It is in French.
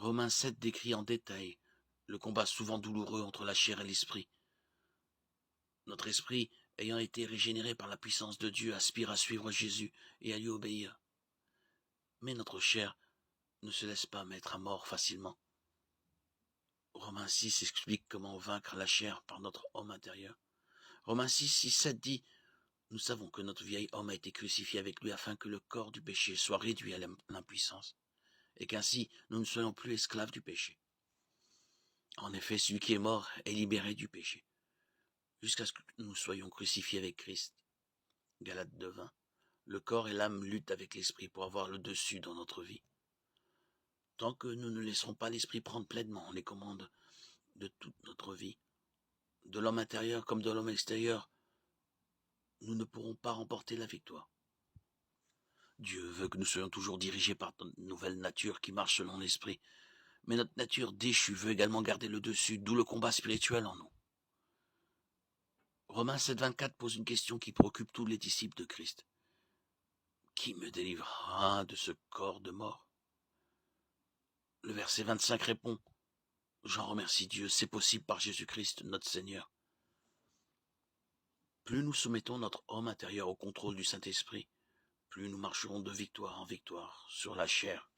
Romains 7 décrit en détail le combat souvent douloureux entre la chair et l'esprit. Notre esprit, ayant été régénéré par la puissance de Dieu, aspire à suivre Jésus et à lui obéir. Mais notre chair ne se laisse pas mettre à mort facilement. Romains 6 explique comment vaincre la chair par notre homme intérieur. Romains 6, 6, 7 dit « Nous savons que notre vieil homme a été crucifié avec lui afin que le corps du péché soit réduit à l'impuissance, et qu'ainsi nous ne soyons plus esclaves du péché. En effet, celui qui est mort est libéré du péché, jusqu'à ce que nous soyons crucifiés avec Christ. » Galates 2:20. Le corps et l'âme luttent avec l'esprit pour avoir le dessus dans notre vie. Tant que nous ne laisserons pas l'esprit prendre pleinement les commandes de toute notre vie, de l'homme intérieur comme de l'homme extérieur, nous ne pourrons pas remporter la victoire. Dieu veut que nous soyons toujours dirigés par notre nouvelle nature qui marche selon l'esprit. Mais notre nature déchue veut également garder le dessus, d'où le combat spirituel en nous. Romains 7:24 pose une question qui préoccupe tous les disciples de Christ. Qui me délivrera de ce corps de mort? Le verset 25 répond, j'en remercie Dieu, c'est possible par Jésus-Christ, notre Seigneur. Plus nous soumettons notre homme intérieur au contrôle du Saint-Esprit, plus nous marcherons de victoire en victoire sur la chair